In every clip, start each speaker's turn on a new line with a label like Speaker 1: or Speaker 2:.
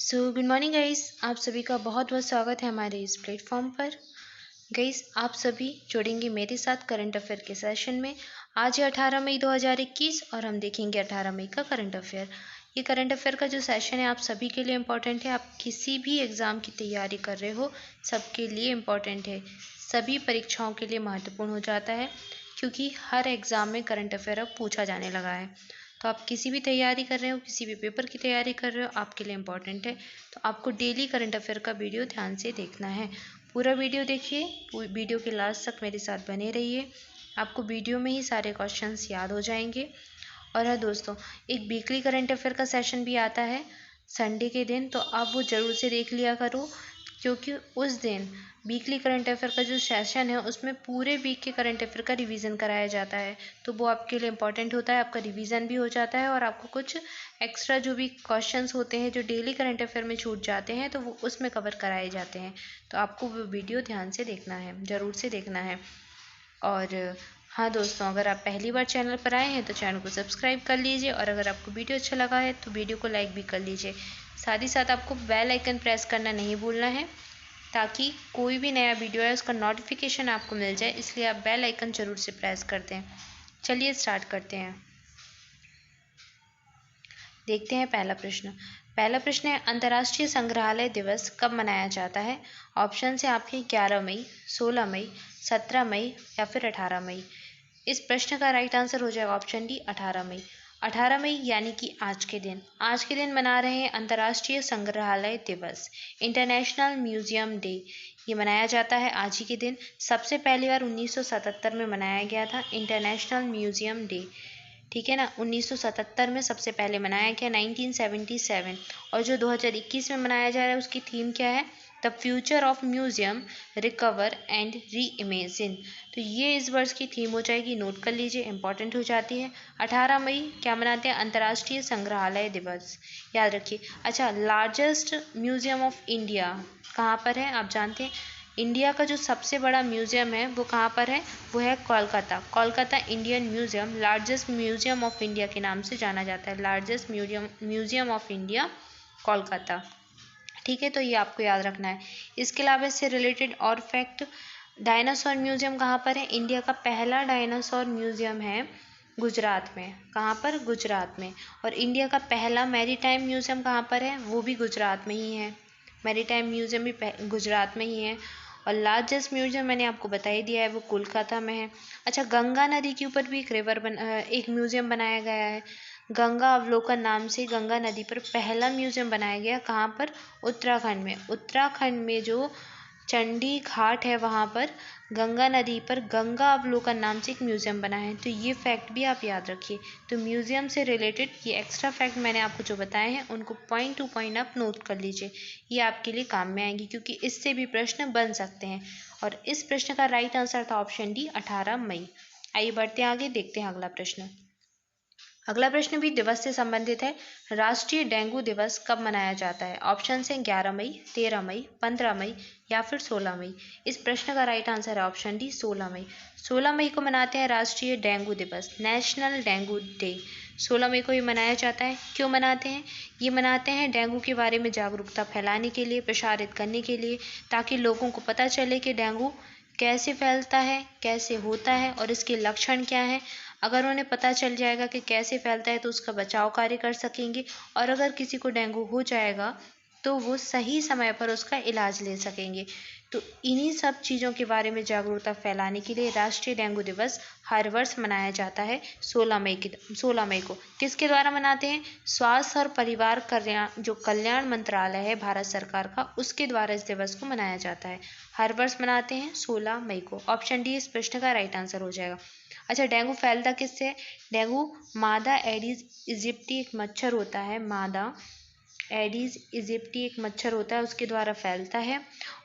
Speaker 1: Good morning guys. आप सभी का बहुत बहुत स्वागत है हमारे इस प्लेटफॉर्म पर। गाइस, आप सभी जुड़ेंगे मेरे साथ करंट अफेयर के सेशन में। आज है 18 मई 2021 और हम देखेंगे 18 मई का करंट अफेयर। ये करंट अफेयर का जो सेशन है आप सभी के लिए इम्पोर्टेंट है। आप किसी भी एग्ज़ाम की तैयारी कर रहे हो सबके लिए इम्पोर्टेंट है, सभी परीक्षाओं के लिए महत्वपूर्ण हो जाता है, क्योंकि हर एग्ज़ाम में करंट अफेयर अब पूछा जाने लगा है। तो आप किसी भी तैयारी कर रहे हो, किसी भी पेपर की तैयारी कर रहे हो, आपके लिए इम्पोर्टेंट है। तो आपको डेली करंट अफेयर का वीडियो ध्यान से देखना है। पूरा वीडियो देखिए, वीडियो के लास्ट तक मेरे साथ बने रहिए। आपको वीडियो में ही सारे क्वेश्चंस याद हो जाएंगे। और हाँ दोस्तों, एक वीकली करंट अफेयर का सेशन भी आता है संडे के दिन, तो आप वो ज़रूर से देख लिया करो, क्योंकि उस दिन वीकली करंट अफेयर का जो सेशन है उसमें पूरे वीक के करंट अफेयर का रिवीजन कराया जाता है। तो वो आपके लिए इम्पोर्टेंट होता है, आपका रिवीजन भी हो जाता है और आपको कुछ एक्स्ट्रा जो भी क्वेश्चंस होते हैं जो डेली करंट अफेयर में छूट जाते हैं तो वो उसमें कवर कराए जाते हैं। तो आपको वो वीडियो ध्यान से देखना है, ज़रूर से देखना है। और हाँ दोस्तों, अगर आप पहली बार चैनल पर आए हैं तो चैनल को सब्सक्राइब कर लीजिए, और अगर आपको वीडियो अच्छा लगा है तो वीडियो को लाइक भी कर लीजिए। साथ ही साथ आपको बेल आइकन प्रेस करना नहीं भूलना है, ताकि कोई भी नया वीडियो है उसका नोटिफिकेशन आपको मिल जाए, इसलिए आप बेल आइकन ज़रूर से प्रेस कर दें। चलिए स्टार्ट करते हैं। देखते हैं पहला प्रश्न। पहला प्रश्न है, अंतर्राष्ट्रीय संग्रहालय दिवस कब मनाया जाता है? ऑप्शन है आपके 11 मई, 16 मई, 17 मई या फिर 18 मई। इस प्रश्न का राइट आंसर हो जाएगा ऑप्शन डी, 18 मई। 18 मई यानी कि आज के दिन मना रहे हैं अंतर्राष्ट्रीय संग्रहालय दिवस, इंटरनेशनल म्यूजियम डे। ये मनाया जाता है आज ही के दिन। सबसे पहली बार 1977 में मनाया गया था इंटरनेशनल म्यूजियम डे। ठीक है ना, 1977 में सबसे पहले मनाया गया, 1977। और जो 2021 में मनाया जा रहा है उसकी थीम क्या है? The future of museum, recover and re imagine. तो ये इस वर्ष की थीम हो जाएगी, नोट कर लीजिए, इंपॉर्टेंट हो जाती है। 18 मई क्या मनाते हैं? अंतर्राष्ट्रीय संग्रहालय दिवस, याद रखिए। अच्छा, लार्जेस्ट म्यूजियम ऑफ इंडिया कहाँ पर है? आप जानते हैं इंडिया का जो सबसे बड़ा म्यूजियम है वो कहाँ पर है? वो है Kolkata. Kolkata Indian museum largest museum of India के नाम से जाना जाता है। Largest museum of India, Kolkata. ठीक है, तो ये आपको याद रखना है। इसके अलावा इससे रिलेटेड और फैक्ट, डायनासोर म्यूजियम कहाँ पर है? इंडिया का पहला डायनासोर म्यूजियम है गुजरात में। कहाँ पर? गुजरात में। और इंडिया का पहला मैरीटाइम म्यूजियम कहाँ पर है? वो भी गुजरात में ही है। मैरीटाइम म्यूजियम भी गुजरात में ही है। और लार्जेस्ट म्यूजियम मैंने आपको बता ही दिया है, वो कोलकाता में है। अच्छा, गंगा नदी के ऊपर भी एक म्यूजियम बनाया गया है, गंगा अवलोकन नाम से। गंगा नदी पर पहला म्यूजियम बनाया गया, कहाँ पर? उत्तराखंड में। उत्तराखंड में जो चंडी घाट है वहाँ पर गंगा नदी पर गंगा अवलोकन नाम से एक म्यूजियम बना है। तो ये फैक्ट भी आप याद रखिए। तो म्यूजियम से रिलेटेड ये एक्स्ट्रा फैक्ट मैंने आपको जो बताए हैं उनको पॉइंट टू पॉइंट आप नोट कर लीजिए, ये आपके लिए काम में आएंगी, क्योंकि इससे भी प्रश्न बन सकते हैं। और इस प्रश्न का राइट आंसर था ऑप्शन डी, 18 मई। आइए बढ़ते हैं आगे, देखते हैं अगला प्रश्न। अगला प्रश्न भी दिवस से संबंधित है। राष्ट्रीय डेंगू दिवस कब मनाया जाता है? ऑप्शन है 11 मई, 13 मई, 15 मई या फिर 16 मई। इस प्रश्न का राइट आंसर है ऑप्शन डी, 16 मई। 16 मई को मनाते हैं राष्ट्रीय डेंगू दिवस, नेशनल डेंगू डे। 16 मई को ये मनाया जाता है। क्यों मनाते हैं? ये मनाते हैं डेंगू के बारे में जागरूकता फैलाने के लिए, प्रसारित करने के लिए, ताकि लोगों को पता चले कि डेंगू कैसे फैलता है, कैसे होता है और इसके लक्षण क्या हैं। अगर उन्हें पता चल जाएगा कि कैसे फैलता है तो उसका बचाव कार्य कर सकेंगे, और अगर किसी को डेंगू हो जाएगा तो वो सही समय पर उसका इलाज ले सकेंगे। तो इन्हीं सब चीज़ों के बारे में जागरूकता फैलाने के लिए राष्ट्रीय डेंगू दिवस हर वर्ष मनाया जाता है 16 मई को। किसके द्वारा मनाते हैं? स्वास्थ्य और परिवार कल्याण, जो कल्याण मंत्रालय है भारत सरकार का, उसके द्वारा इस दिवस को मनाया जाता है। हर वर्ष मनाते हैं 16 मई को। ऑप्शन डी इस प्रश्न का राइट आंसर हो जाएगा। अच्छा, डेंगू फैलता किससे है? डेंगू मादा एडिस इजिप्टी एक मच्छर होता है, मादा एडिस इजिप्टी एक मच्छर होता है, उसके द्वारा फैलता है।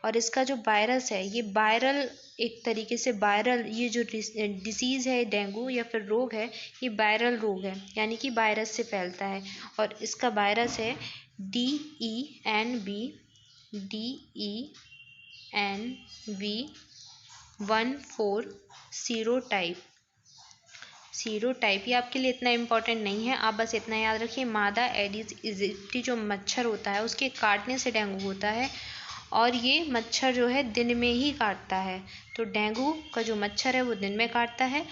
Speaker 1: और इसका जो वायरस है ये वायरल, एक तरीके से वायरल, ये जो डिसीज़ है डेंगू या फिर रोग है, ये वायरल रोग है, यानी कि वायरस से फैलता है। और इसका वायरस है DENV 140 टाइप। सीरोटाइप, ये आपके लिए इतना इम्पोर्टेंट नहीं है, आप बस इतना याद रखिए मादा एडिस इजिप्टी जो मच्छर होता है उसके काटने से डेंगू होता है, और ये मच्छर जो है दिन में ही काटता है। तो डेंगू का जो मच्छर है वो दिन में काटता है,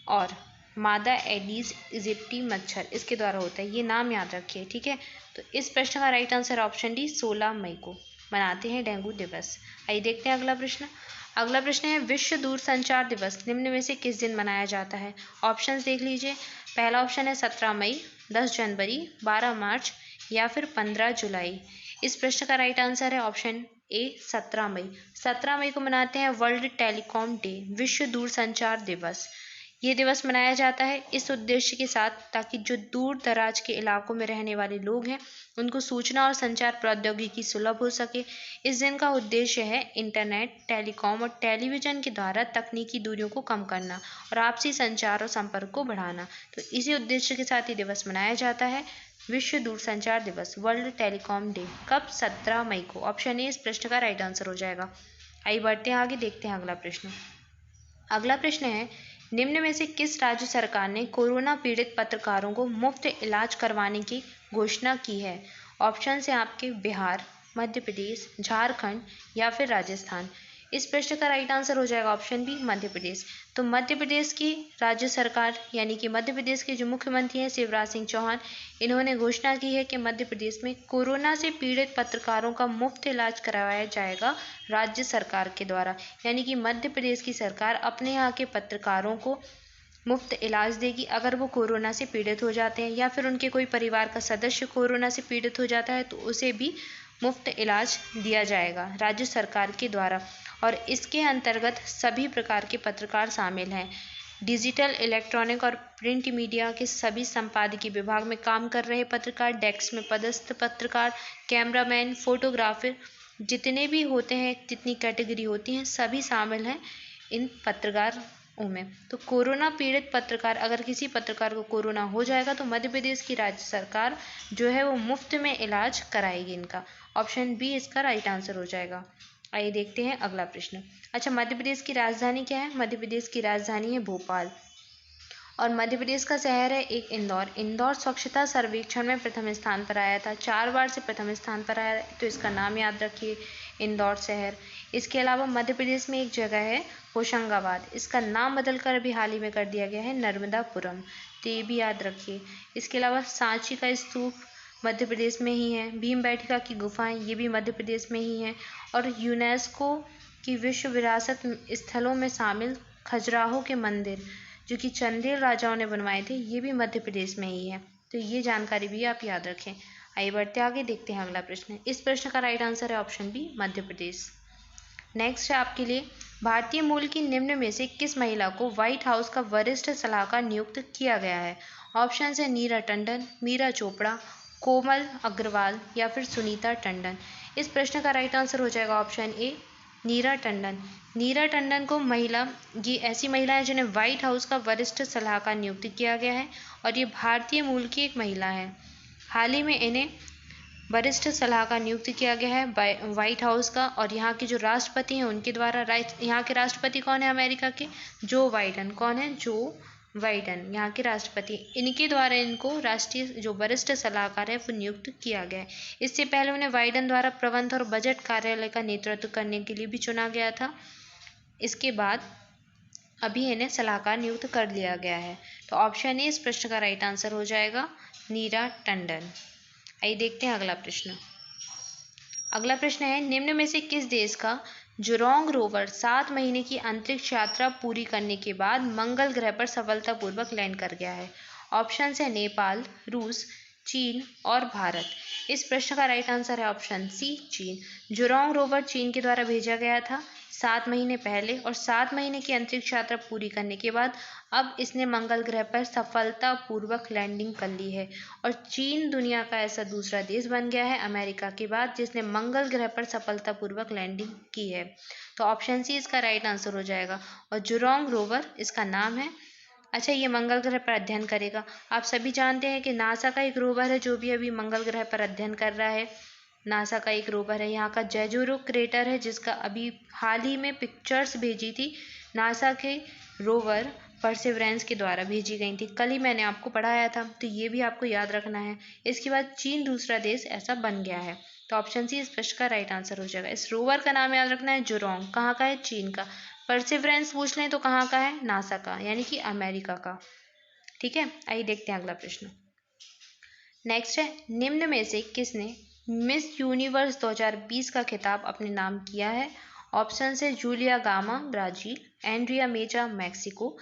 Speaker 1: और मादा एडिस इजिप्टी मच्छर इसके द्वारा होता है, ये नाम याद रखिए, ठीक है। तो इस प्रश्न का राइट आंसर ऑप्शन डी 16 मई को मनाते हैं डेंगू दिवस। आइए देखते हैं अगला प्रश्न। अगला प्रश्न है विश्व दूरसंचार दिवस निम्न में से किस दिन मनाया जाता है? ऑप्शंस देख लीजिए। पहला ऑप्शन है 17 मई, 10 जनवरी, 12 मार्च या फिर 15 जुलाई। इस प्रश्न का राइट आंसर है ऑप्शन ए 17 मई। 17 मई को मनाते हैं वर्ल्ड टेलीकॉम डे, विश्व दूरसंचार दिवस। ये दिवस मनाया जाता है इस उद्देश्य के साथ ताकि जो दूर दराज के इलाकों में रहने वाले लोग हैं उनको सूचना और संचार प्रौद्योगिकी सुलभ हो सके। इस दिन का उद्देश्य है इंटरनेट, टेलीकॉम और टेलीविजन के द्वारा तकनीकी दूरियों को कम करना और आपसी संचार और संपर्क को बढ़ाना। तो इसी उद्देश्य के साथ ये दिवस मनाया जाता है, विश्व दूरसंचार दिवस, वर्ल्ड टेलीकॉम डे। कब? 17 मई को। ऑप्शन ए इस प्रश्न का राइट आंसर हो जाएगा। आइए बढ़ते हैं आगे, देखते हैं अगला प्रश्न। अगला प्रश्न है निम्न में से किस राज्य सरकार ने कोरोना पीड़ित पत्रकारों को मुफ्त इलाज करवाने की घोषणा की है? ऑप्शन है आपके बिहार, मध्य प्रदेश, झारखंड या फिर राजस्थान। इस प्रश्न का राइट आंसर हो जाएगा ऑप्शन बी मध्य प्रदेश। तो मध्य प्रदेश की राज्य सरकार यानी कि मध्य प्रदेश के जो मुख्यमंत्री हैं शिवराज सिंह चौहान, इन्होंने घोषणा की है कि मध्य प्रदेश में कोरोना से पीड़ित पत्रकारों का मुफ्त इलाज करवाया जाएगा राज्य सरकार के द्वारा। यानी कि मध्य प्रदेश की सरकार अपने यहाँ के पत्रकारों को मुफ्त इलाज देगी अगर वो कोरोना से पीड़ित हो जाते हैं, या फिर उनके कोई परिवार का सदस्य कोरोना से पीड़ित हो जाता है तो उसे भी मुफ्त इलाज दिया जाएगा राज्य सरकार के द्वारा। और इसके अंतर्गत सभी प्रकार के पत्रकार शामिल हैं। डिजिटल, इलेक्ट्रॉनिक और प्रिंट मीडिया के सभी संपादकीय विभाग में काम कर रहे पत्रकार, डेस्क में पदस्थ पत्रकार, कैमरामैन, फोटोग्राफर, जितने भी होते हैं, जितनी कैटेगरी होती हैं, सभी शामिल हैं इन पत्रकारों में। तो कोरोना पीड़ित पत्रकार, अगर किसी पत्रकार को कोरोना हो जाएगा तो मध्य प्रदेश की राज्य सरकार जो है वो मुफ्त में इलाज कराएगी इनका। ऑप्शन बी इसका राइट आंसर हो जाएगा। आइए देखते हैं अगला प्रश्न। अच्छा, मध्य प्रदेश की राजधानी क्या है? मध्य प्रदेश की राजधानी है भोपाल, और मध्य प्रदेश का शहर है एक इंदौर। इंदौर स्वच्छता सर्वेक्षण में प्रथम स्थान पर आया था, 4 बार से प्रथम स्थान पर आया, तो इसका नाम याद रखिए इंदौर शहर। इसके अलावा मध्य प्रदेश में एक जगह है होशंगाबाद, इसका नाम बदलकर अभी हाल ही में कर दिया गया है नर्मदापुरम, तो ये भी याद रखिए। इसके अलावा सांची का स्तूप मध्य प्रदेश में ही है, भीमबेटका की गुफाएं ये भी मध्य प्रदेश में ही हैं, और यूनेस्को की विश्व विरासत स्थलों में शामिल खजुराहो के मंदिर जो कि चंदेल राजाओं ने बनवाए थे ये भी मध्य प्रदेश में ही है। तो ये जानकारी भी आप याद रखें। आइए बढ़ते आगे, देखते हैं अगला प्रश्न। इस प्रश्न का राइट आंसर है option B Madhya Pradesh. Next है आपके लिए, भारतीय मूल की निम्न में से किस महिला को व्हाइट हाउस का वरिष्ठ सलाहकार नियुक्त किया गया है? ऑप्शन है नीरा टंडन, मीरा चोपड़ा, कोमल अग्रवाल या फिर सुनीता टंडन। इस प्रश्न का राइट आंसर हो जाएगा ऑप्शन ए नीरा टंडन। नीरा टंडन को ये ऐसी महिला है जिन्हें व्हाइट हाउस का वरिष्ठ सलाहकार नियुक्त किया गया है, और ये भारतीय मूल की एक महिला है। हाल ही में इन्हें वरिष्ठ सलाहकार नियुक्त किया गया है व्हाइट हाउस का, और यहाँ के जो राष्ट्रपति हैं उनके द्वारा। यहाँ के राष्ट्रपति कौन है अमेरिका के? जो बाइडन। कौन है? जो बाइडन यहाँ के राष्ट्रपति। इनके द्वारा इनको राष्ट्रीय जो वरिष्ठ सलाहकार है वो नियुक्त किया गया है। इससे पहले उन्हें बाइडन द्वारा प्रबंध और बजट कार्यालय का नेतृत्व करने के लिए भी चुना गया था। इसके बाद अभी इन्हें सलाहकार नियुक्त कर लिया गया है। तो ऑप्शन ए इस प्रश्न का राइट आंसर हो जाएगा नीरा टंडन। आइए देखते हैं अगला प्रश्न। अगला प्रश्न है निम्न में से किस देश का जुरोंग रोवर 7 महीने की अंतरिक्ष यात्रा पूरी करने के बाद मंगल ग्रह पर सफलतापूर्वक लैंड कर गया है? ऑप्शन है नेपाल, रूस, चीन और भारत। इस प्रश्न का राइट आंसर है ऑप्शन सी चीन। जुरोंग रोवर चीन के द्वारा भेजा गया था 7 महीने पहले, और 7 महीने की अंतरिक्ष यात्रा पूरी करने के बाद अब इसने मंगल ग्रह पर सफलतापूर्वक लैंडिंग कर ली है, और चीन दुनिया का ऐसा दूसरा देश बन गया है अमेरिका के बाद जिसने मंगल ग्रह पर सफलतापूर्वक लैंडिंग की है। तो ऑप्शन सी इसका राइट आंसर हो जाएगा, और जुरोंग रोवर इसका नाम है। अच्छा, ये मंगल ग्रह पर अध्ययन करेगा। आप सभी जानते हैं कि नासा का एक रोवर है जो भी अभी मंगल ग्रह पर अध्ययन कर रहा है। नासा का एक रोवर है, यहाँ का जेजूरो क्रेटर है जिसका अभी हाल ही में पिक्चर्स भेजी थी नासा के रोवर परसेवरेंस के द्वारा भेजी गई थी। कल ही मैंने आपको पढ़ाया था, तो ये भी आपको याद रखना है। इसके बाद चीन दूसरा देश ऐसा बन गया है। तो ऑप्शन सी इस प्रश्न का राइट आंसर हो जाएगा। इस रोवर का नाम याद रखना है जुरोंग। कहाँ का है? चीन का। परसेवरेंस पूछ लें तो कहाँ का है? नासा का, यानी कि अमेरिका का। ठीक है, आइए देखते हैं अगला प्रश्न। नेक्स्ट है, निम्न में से किसने मिस यूनिवर्स 2020 का खिताब अपने नाम किया है? ऑप्शन है जूलिया गामा ब्राजील, एंड्रिया मेजा मैक्सिको,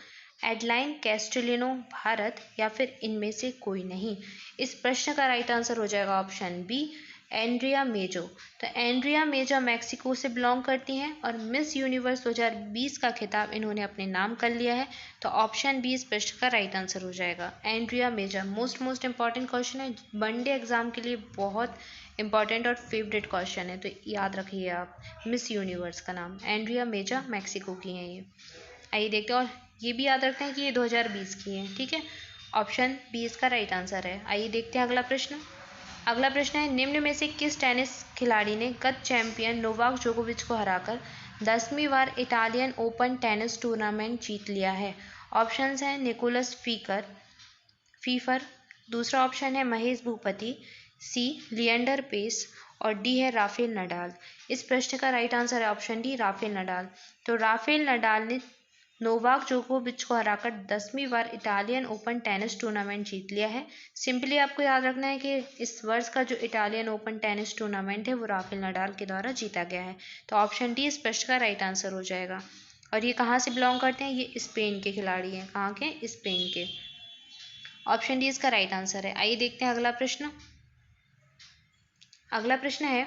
Speaker 1: एडलाइन कैस्टेलिनो भारत, या फिर इनमें से कोई नहीं। इस प्रश्न का राइट आंसर हो जाएगा ऑप्शन बी, एंड्रिया मेजो। तो एंड्रिया मेजा मैक्सिको से बिलोंग करती हैं और मिस यूनिवर्स 2020 का खिताब इन्होंने अपने नाम कर लिया है। तो ऑप्शन बी इस प्रश्न का राइट आंसर हो जाएगा, एंड्रिया मेजा। मोस्ट इंपॉर्टेंट क्वेश्चन है, वनडे एग्जाम के लिए बहुत इंपॉर्टेंट और फेवरेट क्वेश्चन है, तो याद रखिए आप। मिस यूनिवर्स का नाम एंड्रिया मेजा मैक्सिको की हैं ये। आइए देखते हैं, और ये भी याद रखते हैं कि ये 2020 की है। ठीक है, ऑप्शन बी इसका राइट आंसर है। आइए देखते हैं अगला प्रश्न। अगला प्रश्न है, निम्न में से किस टेनिस खिलाड़ी ने गत चैंपियन नोवाक जोकोविच को हराकर 10वीं बार इटालियन ओपन टेनिस टूर्नामेंट जीत लिया है? ऑप्शंस हैं निकोलस फीफर, दूसरा ऑप्शन है महेश भूपति, सी लिएंडर पेस, और डी है राफेल नडाल। इस प्रश्न का राइट आंसर है ऑप्शन डी, राफेल नडाल। तो राफेल नडाल ने नोवाक जोकोविच को हराकर 10वीं बार इटालियन ओपन टेनिस टूर्नामेंट जीत लिया है। सिंपली आपको याद रखना है कि इस वर्ष का जो इटालियन ओपन टेनिस टूर्नामेंट है वो राफेल नडाल के द्वारा जीता गया है। तो ऑप्शन डी इस प्रश्न का राइट आंसर हो जाएगा। और ये कहाँ से बिलोंग करते हैं? ये स्पेन के खिलाड़ी हैं। कहाँ के? स्पेन के। ऑप्शन डी इसका राइट आंसर है। आइए देखते हैं अगला प्रश्न। अगला प्रश्न है,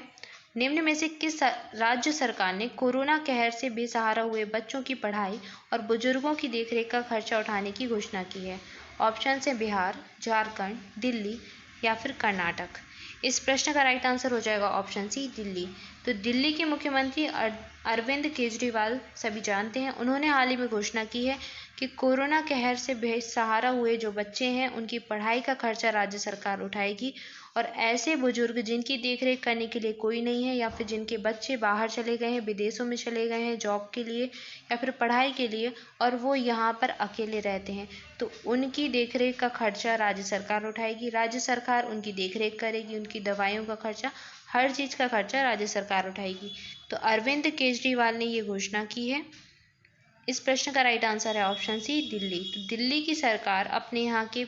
Speaker 1: निम्न में से किस राज्य सरकार ने कोरोना कहर से बेसहारा हुए बच्चों की पढ़ाई और बुजुर्गों की देखरेख का खर्चा उठाने की घोषणा की है? ऑप्शन है बिहार, झारखंड, दिल्ली, या फिर कर्नाटक। इस प्रश्न का राइट आंसर हो जाएगा ऑप्शन सी, दिल्ली। तो दिल्ली के मुख्यमंत्री अरविंद केजरीवाल सभी जानते हैं, उन्होंने हाल ही में घोषणा की है कि कोरोना कहर से बेसहारा हुए जो बच्चे हैं उनकी पढ़ाई का खर्चा राज्य सरकार उठाएगी। और ऐसे बुजुर्ग जिनकी देखरेख करने के लिए कोई नहीं है, या फिर जिनके बच्चे बाहर चले गए हैं, विदेशों में चले गए हैं जॉब के लिए या फिर पढ़ाई के लिए, और वो यहाँ पर अकेले रहते हैं, तो उनकी देखरेख का खर्चा राज्य सरकार उठाएगी। राज्य सरकार उनकी देखरेख करेगी, उनकी दवाइयों का खर्चा, हर चीज़ का खर्चा राज्य सरकार उठाएगी। तो अरविंद केजरीवाल ने ये घोषणा की है। इस प्रश्न का राइट आंसर है ऑप्शन सी, दिल्ली। तो दिल्ली की सरकार अपने यहाँ के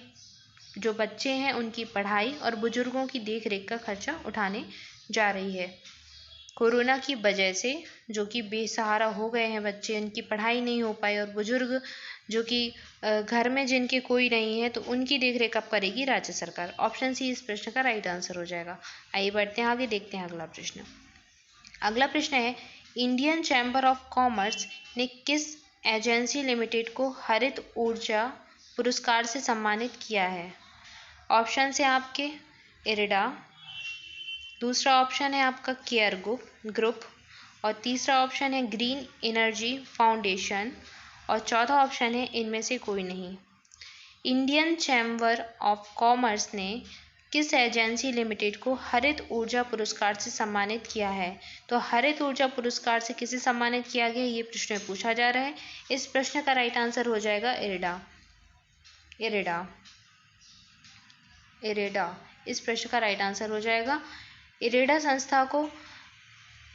Speaker 1: जो बच्चे हैं उनकी पढ़ाई और बुजुर्गों की देखरेख का खर्चा उठाने जा रही है। कोरोना की वजह से जो कि बेसहारा हो गए हैं बच्चे, उनकी पढ़ाई नहीं हो पाई, और बुजुर्ग जो कि घर में जिनके कोई नहीं है, तो उनकी देखरेख कब करेगी? राज्य सरकार। ऑप्शन सी इस प्रश्न का राइट आंसर हो जाएगा। आइए बढ़ते हैं आगे, देखते हैं अगला प्रश्न। अगला प्रश्न है, इंडियन चैम्बर ऑफ कॉमर्स ने किस एजेंसी लिमिटेड को हरित ऊर्जा पुरस्कार से सम्मानित किया है? ऑप्शन है आपके इरिडा, दूसरा ऑप्शन है आपका केयर ग्रुप, और तीसरा ऑप्शन है ग्रीन एनर्जी फाउंडेशन, और चौथा ऑप्शन है इनमें से कोई नहीं। इंडियन चैम्बर ऑफ कॉमर्स ने किस एजेंसी लिमिटेड को हरित ऊर्जा पुरस्कार से सम्मानित किया है? तो हरित ऊर्जा पुरस्कार से किसे सम्मानित किया गया, ये प्रश्न में पूछा जा रहा है। इस प्रश्न का राइट आंसर हो जाएगा इरेडा। इस प्रश्न का राइट आंसर हो जाएगा। इरेडा संस्था को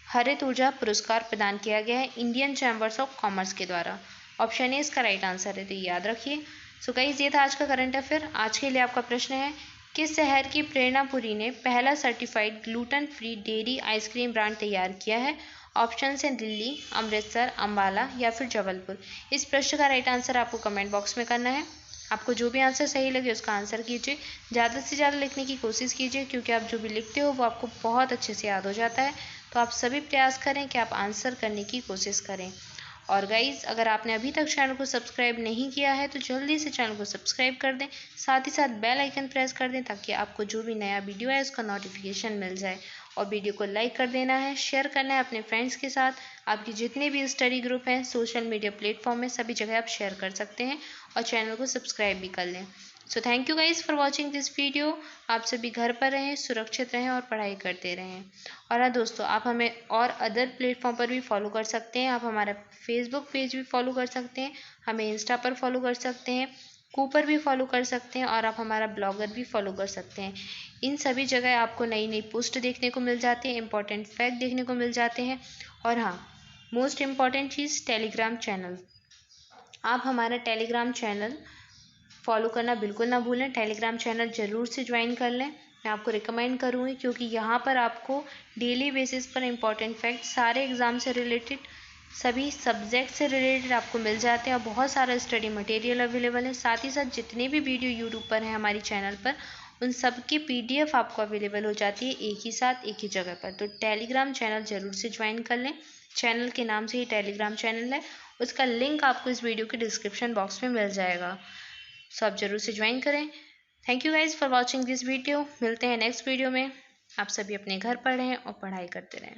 Speaker 1: हरित ऊर्जा पुरस्कार प्रदान किया गया है इंडियन चैम्बर्स ऑफ कॉमर्स के द्वारा। ऑप्शन ए इसका राइट आंसर है, तो याद रखिए। सो गाइस, ये था आज का करंट अफेयर। आज के लिए आपका प्रश्न है, किस शहर की प्रेरणापुरी ने पहला certified gluten free dairy ice cream brand तैयार किया है? ऑप्शन है दिल्ली, अमृतसर, अम्बाला, या फिर जबलपुर। इस प्रश्न का राइट आंसर आपको कमेंट बॉक्स में करना है। आपको जो भी आंसर सही लगे उसका आंसर कीजिए। ज़्यादा से ज़्यादा लिखने की कोशिश कीजिए, क्योंकि आप जो भी लिखते हो वो आपको बहुत अच्छे से याद हो जाता है। तो आप सभी प्रयास करें कि आप आंसर करने की कोशिश करें। और गाइज़, अगर आपने अभी तक चैनल को सब्सक्राइब नहीं किया है तो जल्दी से चैनल को सब्सक्राइब कर दें, साथ ही साथ बेल आइकन प्रेस कर दें, ताकि आपको जो भी नया वीडियो है उसका नोटिफिकेशन मिल जाए। और वीडियो को लाइक कर देना है, शेयर करना है अपने फ्रेंड्स के साथ। आपके जितने भी स्टडी ग्रुप हैं सोशल मीडिया प्लेटफॉर्म में, सभी जगह आप शेयर कर सकते हैं, और चैनल को सब्सक्राइब भी कर लें। So thank you guys for watching this video. आप सभी घर पर रहें, सुरक्षित रहें और पढ़ाई करते रहें। और हाँ दोस्तों, आप हमें और अदर प्लेटफॉर्म पर भी फॉलो कर सकते हैं। आप हमारा फेसबुक पेज भी फॉलो कर सकते हैं, हमें इंस्टा पर फॉलो कर सकते हैं, कूपर भी फॉलो कर सकते हैं और आप हमारा ब्लॉगर भी फॉलो कर सकते हैं। इन सभी जगह आपको नई नई पोस्ट देखने को मिल जाती है, इंपॉर्टेंट फैक्ट देखने को मिल जाते हैं। और हाँ, मोस्ट इम्पॉर्टेंट चीज़, टेलीग्राम चैनल। आप हमारा टेलीग्राम चैनल फॉलो करना बिल्कुल ना भूलें। टेलीग्राम चैनल ज़रूर से ज्वाइन कर लें, मैं आपको रिकमेंड करूँगी, क्योंकि यहाँ पर आपको डेली बेसिस पर इम्पॉर्टेंट फैक्ट सारे एग्ज़ाम से रिलेटेड, सभी सब्जेक्ट से रिलेटेड आपको मिल जाते हैं और बहुत सारा स्टडी मटेरियल अवेलेबल है। साथ ही साथ जितने भी वीडियो यूट्यूब पर हैं हमारी चैनल पर, उन सब की PDF आपको अवेलेबल हो जाती है एक ही साथ एक ही जगह पर। तो टेलीग्राम चैनल ज़रूर से ज्वाइन कर लें। चैनल के नाम से ही टेलीग्राम चैनल है, उसका लिंक आपको इस वीडियो के डिस्क्रिप्शन बॉक्स में मिल जाएगा। सो आप ज़रूर से ज्वाइन करें। Thank you guys for watching this video. मिलते हैं नेक्स्ट वीडियो में। आप सभी अपने घर पर रहें और पढ़ाई करते रहें।